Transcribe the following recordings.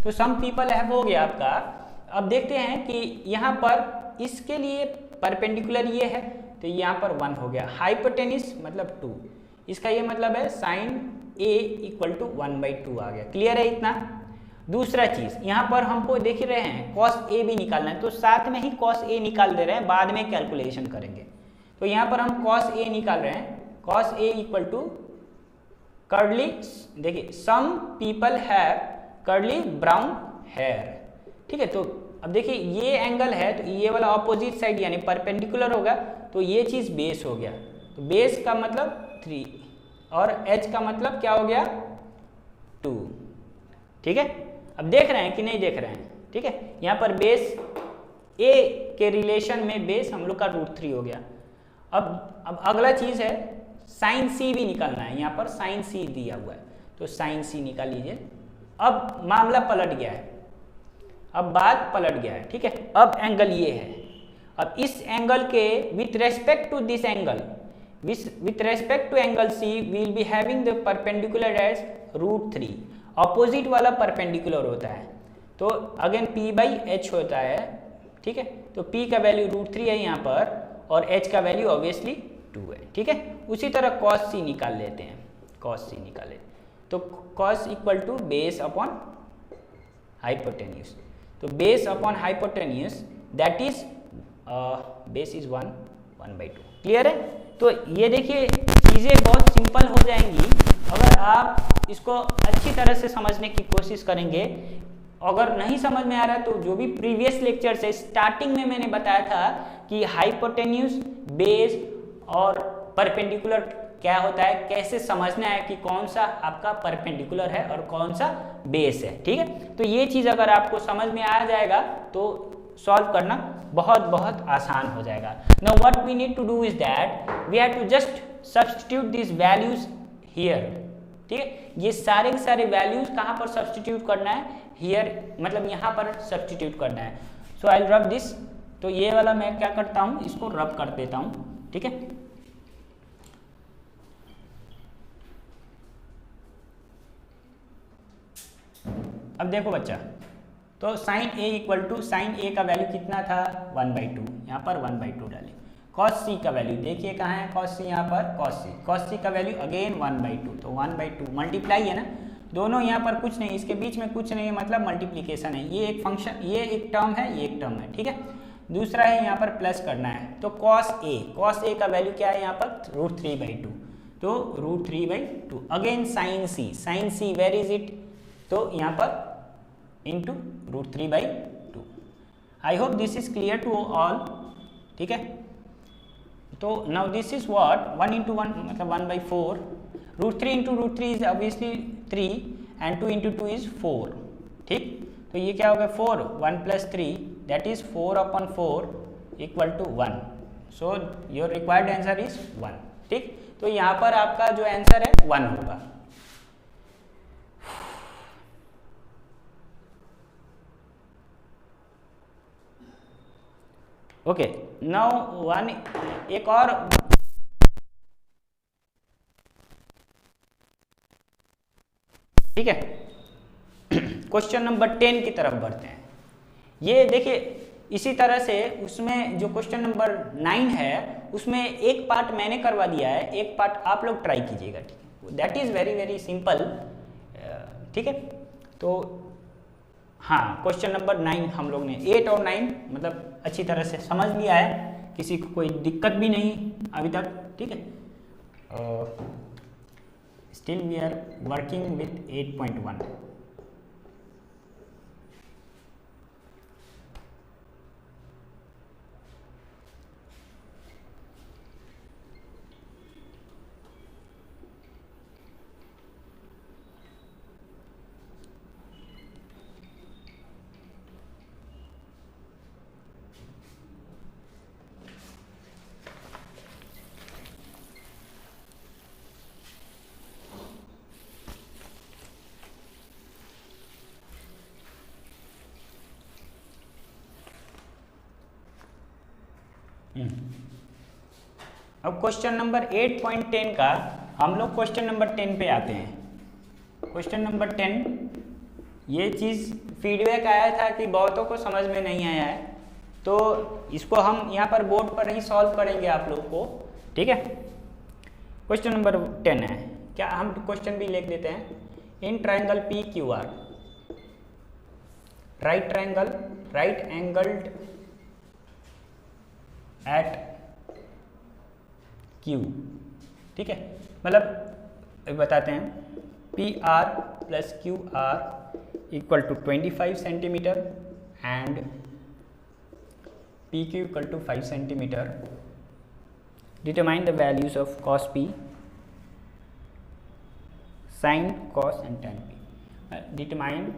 तो सम people have हो गया आपका। अब देखते हैं कि यहाँ पर इसके लिए परपेंडिकुलर ये है तो यहाँ पर 1 हो गया। हाइपोटेनिस मतलब 2, इसका ये मतलब है साइन ए इक्वल टू 1/2 आ गया। क्लियर है इतना। दूसरा चीज यहाँ पर हमको देख ही रहे हैं कॉस ए भी निकालना है, तो साथ में ही कॉस ए निकाल दे रहे हैं, बाद में कैलकुलेशन करेंगे। तो यहाँ पर हम कॉस ए निकाल रहे हैं। Cos A equal to curly, देखिए some people have curly brown hair. ठीक है, तो अब देखिए ये एंगल है तो ये वाला ऑपोजिट साइड यानी परपेंडिकुलर होगा, तो ये चीज बेस हो गया। तो बेस का मतलब 3 और एच का मतलब क्या हो गया 2। ठीक है, अब देख रहे हैं कि नहीं देख रहे हैं। ठीक है, यहाँ पर बेस ए के रिलेशन में बेस हम लोग का √3 हो गया। अब अगला चीज है साइन सी भी निकालना है। यहाँ पर साइन सी दिया हुआ है तो साइन सी निकाल लीजिए। अब मामला पलट गया है, अब बात पलट गया है। ठीक है, अब एंगल ये है। अब इस एंगल के with respect to this angle, with respect to angle C we will be having the perpendicular as √3। Opposite वाला परपेंडिकुलर होता है तो अगेन P/H होता है। ठीक है, तो P का वैल्यू √3 है यहाँ पर और H का वैल्यू ऑब्वियसली 2 है। ठीक है, उसी तरह cos C निकाल लेते हैं। cos C निकाले तो cos equal to base upon hypotenuse. तो base upon hypotenuse that is base is 1/2। Clear है। तो ये देखिए चीज़ें बहुत सिंपल हो जाएंगी अगर आप इसको अच्छी तरह से समझने की कोशिश करेंगे। अगर नहीं समझ में आ रहा है तो जो भी प्रीवियस लेक्चर से स्टार्टिंग में मैंने बताया था कि हाइपोटेन्यूज, बेस और परपेंडिकुलर क्या होता है, कैसे समझना है कि कौन सा आपका परपेंडिकुलर है और कौन सा बेस है। ठीक है, तो ये चीज़ अगर आपको समझ में आ जाएगा तो सॉल्व करना बहुत बहुत आसान हो जाएगा। Now what we need to do is that we have to just substitute this values here. ठीक है, ये सारे के सारे वैल्यूज कहाँ पर सब्स्टिट्यूट करना है, हियर मतलब यहाँ पर सब्स्टिट्यूट करना है। सो आई विल रब दिस। तो ये वाला मैं क्या करता हूँ, इसको रब कर देता हूँ। ठीक है, अब देखो बच्चा, तो sine A equal to sine A का वैल्यू कितना था 1/2, यहाँ पर 1/2 डालें। कॉस सी का वैल्यू देखिए कहाँ है, कॉस सी यहाँ पर कॉस सी का वैल्यू अगेन 1/2, तो 1/2 मल्टीप्लाई है ना, दोनों यहाँ पर कुछ नहीं, इसके बीच में कुछ नहीं है मतलब मल्टीप्लीकेशन है। ये एक फंक्शन, ये एक टर्म है, ये एक टर्म है। ठीक है, दूसरा है यहाँ पर प्लस करना है तो कॉस ए का वैल्यू क्या है यहाँ पर √3/2, तो √3/2 again sine C where is it, तो यहाँ पर into √3/2। I hope this is clear to all. ठीक है, तो नाउ दिस इज व्हाट 1 × 1 मतलब 1/4, √3 × √3 इज ऑब्वियसली 3 एंड 2 × 2 इज 4। ठीक, तो ये क्या हो गया 4, 1 + 3 that is 4/4 equal to 1। So your required answer is 1। ठीक, तो यहाँ पर आपका जो आंसर है 1 होगा। ओके, नाउ वन एक और ठीक है, क्वेश्चन नंबर 10 की तरफ बढ़ते हैं। ये देखिए इसी तरह से उसमें जो क्वेश्चन नंबर 9 है उसमें एक पार्ट मैंने करवा दिया है, एक पार्ट आप लोग ट्राई कीजिएगा। ठीक है, that is very very simple. ठीक है, तो हाँ क्वेश्चन नंबर 9 हम लोग ने 8 और 9 मतलब अच्छी तरह से समझ लिया है, किसी को कोई दिक्कत भी नहीं अभी तक। ठीक है, still we are working with 8.1। अब क्वेश्चन नंबर 8.10 का हम लोग क्वेश्चन नंबर 10 पे आते हैं। क्वेश्चन नंबर 10 ये चीज़ फीडबैक आया था कि बहुतों को समझ में नहीं आया है, तो इसको हम यहाँ पर बोर्ड पर ही सॉल्व करेंगे आप लोग को, ठीक है। क्वेश्चन नंबर 10 है, क्या हम क्वेश्चन भी लिख देते हैं। In triangle P Q R, right angled at Q, ठीक है। मतलब बताते हैं P R plus Q R equal to 25 centimetre and P Q equal to 5 centimetre. Determine the values of cos p, sin cos and tan p. Determine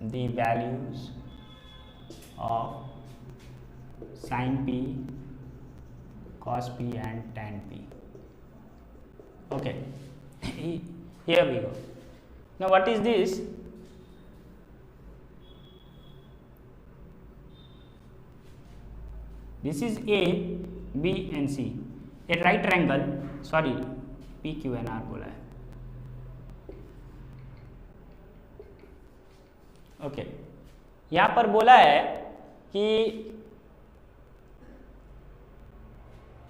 the values of sin p, cos p and tan p. Okay, here we go. Now what is this? This is A, B and C. A right triangle, sorry P Q and R बोला है। Okay, यहाँ पर बोला है कि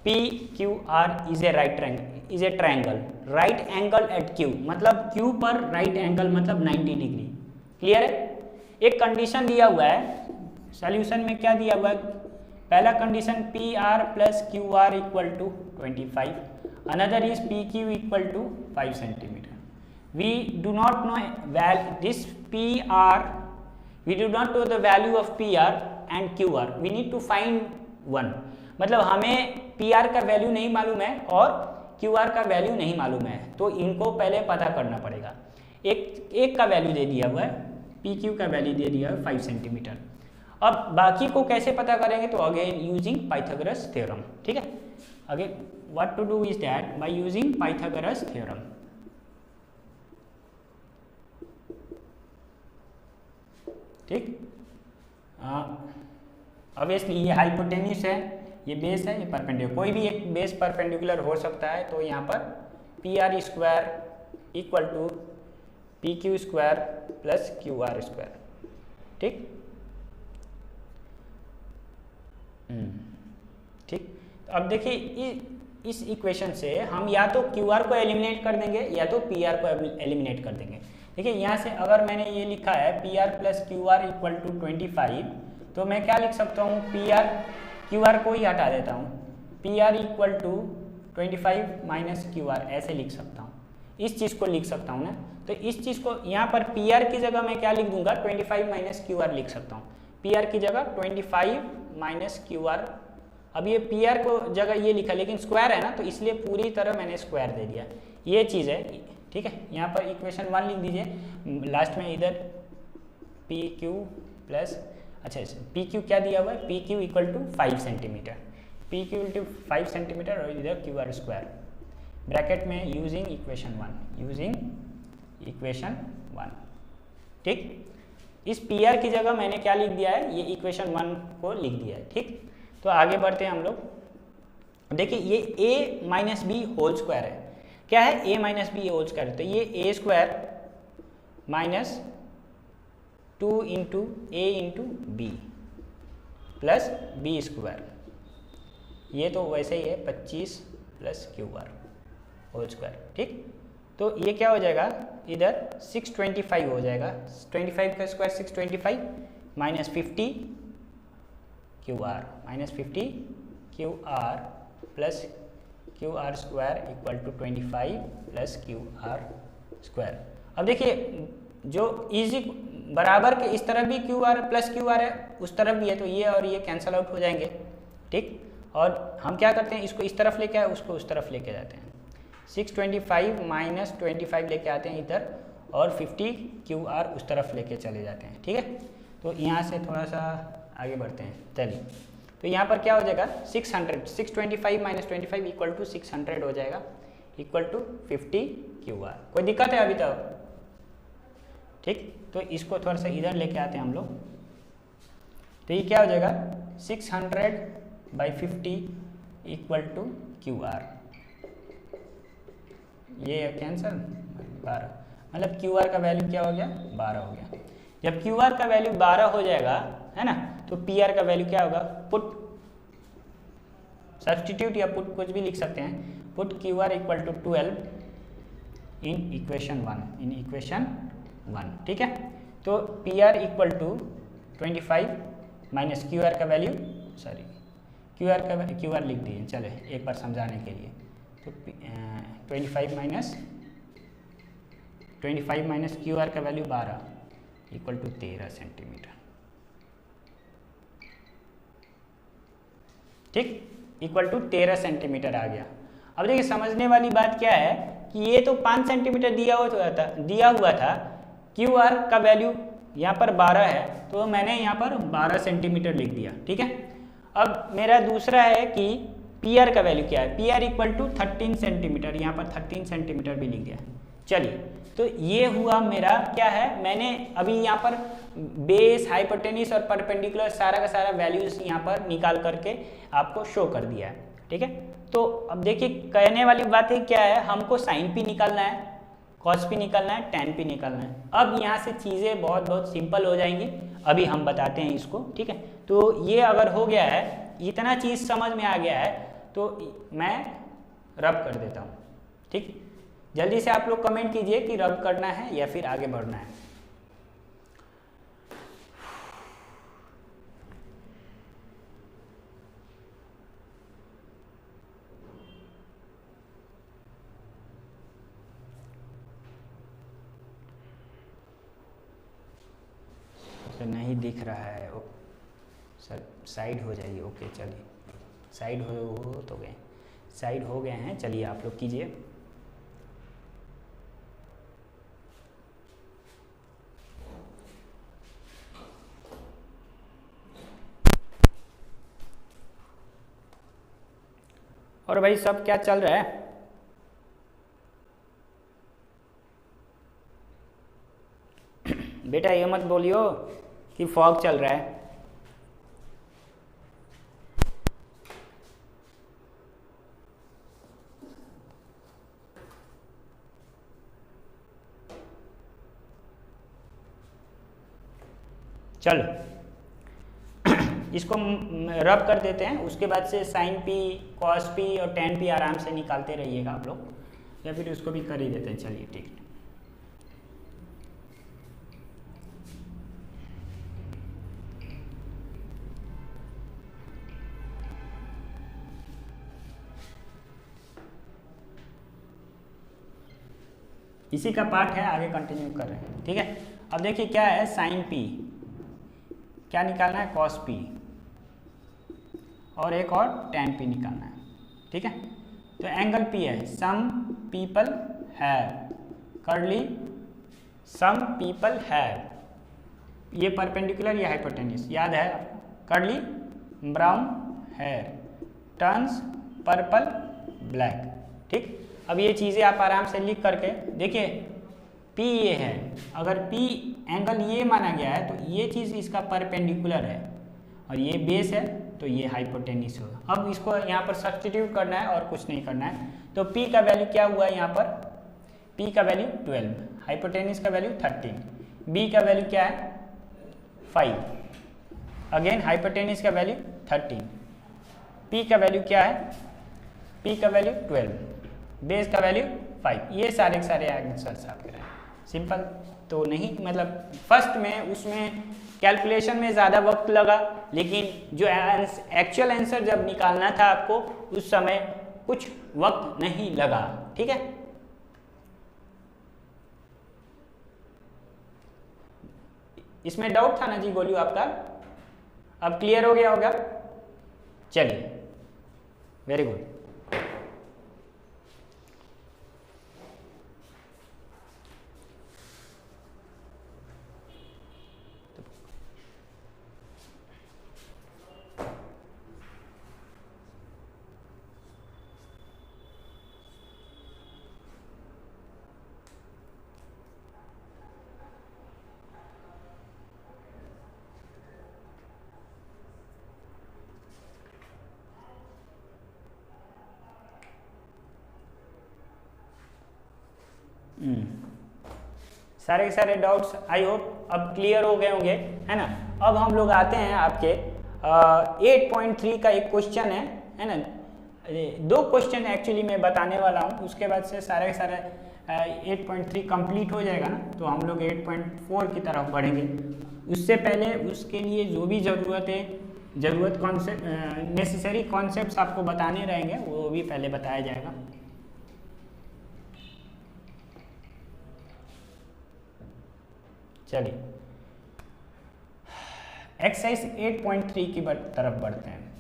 P Q R is a right triangle, is a triangle right angle at Q, मतलब Q पर right angle मतलब 90 डिग्री। क्लियर है। एक कंडीशन दिया हुआ है सॉल्यूशन में, क्या दिया हुआ है। पहला condition P R plus Q R equal to 25, another is P Q equal to 5 centimetre. We do not know this P R, we do not know the value of P R and Q R, we need to find one. मतलब हमें P R का value नहीं मालूम है और Q R का value नहीं मालूम है, तो इनको पहले पता करना पड़ेगा। एक का वैल्यू दे दिया हुआ है, पी क्यू का वैल्यू दे दिया है 5 सेंटीमीटर। अब बाकी को कैसे पता करेंगे, तो अगेन यूजिंग पाइथागोरस थ्योरम, ठीक है। Again what to do is that, by using Pythagoras theorem. ठीक, ऑब्वियसली ये हाइपोटेन्यूस है, ये बेस है, ये परपेंडिकुलर, कोई भी एक बेस परपेंडिकुलर हो सकता है। तो यहाँ पर P R square equal to P Q square plus Q R square, ठीक। ठीक, तो अब देखिए इस इक्वेशन से हम या तो क्यू आर को एलिमिनेट कर देंगे या तो पी आर को एलिमिनेट कर देंगे। देखिए यहाँ से अगर मैंने ये लिखा है P R plus Q R equal to 25, तो मैं क्या लिख सकता हूँ, पी आर क्यू आर को ही हटा देता हूँ, P R equal to 25 minus Q R, ऐसे लिख सकता हूँ। इस चीज़ को लिख सकता हूँ ना, तो इस चीज़ को यहाँ पर पी आर की जगह मैं क्या लिख दूंगा, 25 माइनस क्यू आर लिख सकता हूँ। पी आर की जगह 25 माइनस क्यू आर। अब ये पी आर को जगह ये लिखा, लेकिन स्क्वायर है ना, तो इसलिए पूरी तरह मैंने स्क्वायर दे दिया। ये चीज़ है, ठीक है। यहाँ पर इक्वेशन 1 लिख दीजिए, लास्ट में इधर पी क्यू प्लस, अच्छा पी क्यू क्या दिया हुआ है, P Q equal to 5 centimetre, P Q equal to 5 centimetre और इधर क्यू आर स्क्वायर, ब्रैकेट में यूजिंग इक्वेशन 1, ठीक। इस पी आर की जगह मैंने क्या लिख दिया है, ये इक्वेशन 1 को लिख दिया है, ठीक। तो आगे बढ़ते हैं हम लोग। देखिए ये a minus B whole square है, क्या है, a minus B whole square, तो ये a square minus 2 into A into B plus B square, ये तो वैसे ही है 25 plus Q R whole square, ठीक। तो ये क्या हो जाएगा, इधर 625 हो जाएगा, 25 का square 625 minus 50 Q R, minus 50 Q R plus Q R square equal to 25 plus Q R square. अब देखिए जो इजी बराबर के इस तरफ भी Q R plus Q R है, उस तरफ भी है, तो ये और ये कैंसल आउट हो जाएंगे, ठीक। और हम क्या करते हैं, इसको इस तरफ लेके आए, उसको उस तरफ लेके जाते हैं, 625 माइनस 25 लेके आते हैं इधर, और 50 क्यू आर उस तरफ लेके चले जाते हैं, ठीक है। तो यहाँ से थोड़ा सा आगे बढ़ते हैं, चलिए। तो यहाँ पर क्या हो जाएगा, 625 माइनस 25 इक्वल टू 600 हो जाएगा, इक्वल टू 50 क्यू आर। कोई दिक्कत है अभी तक, ठीक। तो इसको थोड़ा सा इधर लेके आते हैं हम लोग, तो ये क्या हो जाएगा, 600/50 इक्वल टू क्यू आर, ये कैंसल, 12, मतलब क्यू आर का वैल्यू क्या हो गया 12 हो गया। जब क्यू आर का वैल्यू 12 हो जाएगा है ना, तो पी आर का वैल्यू क्या होगा, पुट सब्सटीट्यूट या पुट कुछ भी लिख सकते हैं, put Q R equal to 12 in equation 1, ठीक है। तो P R equal to 25 minus Q R का वैल्यू, सॉरी क्यू आर लिख दिए, चले एक बार समझाने के लिए। तो 25 माइनस क्यू आर का वैल्यू 12 इक्वल टू 13 सेंटीमीटर, ठीक, इक्वल टू 13 सेंटीमीटर आ गया। अब देखिए समझने वाली बात क्या है कि ये तो 5 सेंटीमीटर दिया हुआ था, क्यू आर का वैल्यू यहाँ पर 12 है, तो मैंने यहाँ पर 12 सेंटीमीटर लिख दिया, ठीक है। अब मेरा दूसरा है कि पी आर का वैल्यू क्या है, P R equal to 13 centimetre, यहाँ पर 13 सेंटीमीटर भी लिख दिया। चलिए, तो ये हुआ मेरा क्या है, मैंने अभी यहाँ पर बेस, हाइपोटेनिस और परपेंडिकुलर सारा का सारा वैल्यूज यहाँ पर निकाल करके आपको शो कर दिया है, ठीक है। तो अब देखिए कहने वाली बात है क्या है, हमको साइन पी निकालना है, कॉस पी निकालना है, टैन पी निकालना है। अब यहाँ से चीज़ें बहुत बहुत सिंपल हो जाएंगी, अभी हम बताते हैं इसको, ठीक है। तो ये अगर हो गया है, इतना चीज़ समझ में आ गया है, तो मैं रब कर देता हूँ, ठीक। जल्दी से आप लोग कमेंट कीजिए कि रब करना है या फिर आगे बढ़ना है। तो नहीं दिख रहा है, ओ सर साइड हो जाइए, ओके चलिए, साइड हो तो गए, साइड हो गए हैं, चलिए आप लोग कीजिए। और भाई सब क्या चल रहा है, बेटा ये मत बोलियो कि फॉग चल रहा है। चलो इसको रब कर देते हैं, उसके बाद से साइन पी, कॉस पी और टैन पी आराम से निकालते रहिएगा आप लोग, या फिर उसको भी कर ही देते हैं। चलिए ठीक है। इसी का पार्ट है, आगे कंटिन्यू कर रहे हैं, ठीक है। अब देखिए क्या है, साइन पी क्या निकालना है, कॉस पी, और एक और टैन पी निकालना है, ठीक है। तो एंगल पी है, some people have, curly some people have, ये परपेंडिकुलर या हाइपोटेन्यूस याद है, curly brown hair, turns purple black, ठीक। अब ये चीज़ें आप आराम से लिख करके देखिए, P ये है, अगर P एंगल ये माना गया है तो ये चीज़ इसका परपेंडिकुलर है, और ये बेस है तो ये हाइपोटेन्यूस होगा। अब इसको यहाँ पर सब्स्टिट्यूट करना है और कुछ नहीं करना है। तो P का वैल्यू क्या हुआ यहाँ पर, P का वैल्यू 12, हाइपोटेन्यूस का वैल्यू 13, B का वैल्यू क्या है 5, अगेन हाइपोटेन्यूस का वैल्यू 13, P का वैल्यू क्या है, P का वैल्यू 12, बेस का वैल्यू 5। ये सारे के सारे आंसर्स आपके रहे। सिंपल तो नहीं, मतलब फर्स्ट में उसमें कैलकुलेशन में ज़्यादा वक्त लगा, लेकिन जो एक्चुअल आंसर जब निकालना था आपको उस समय कुछ वक्त नहीं लगा, ठीक है। इसमें डाउट था ना जी, बोलियो आपका, अब क्लियर हो गया होगा। चलिए वेरी गुड। सारे के सारे डाउट्स आई होप अब क्लियर हो गए होंगे, है ना। अब हम लोग आते हैं आपके 8.3 का एक क्वेश्चन है ना। 2 क्वेश्चन एक्चुअली मैं बताने वाला हूँ, उसके बाद से सारे के सारे 8.3 कंप्लीट हो जाएगा ना, तो हम लोग 8.4 की तरफ बढ़ेंगे। उससे पहले उसके लिए जो भी ज़रूरत कॉन्सेप्ट नेसेसरी कॉन्सेप्ट्स आपको बताने रहेंगे, वो भी पहले बताया जाएगा। चलिए एक्सरसाइज 8.3 की तरफ बढ़ते हैं।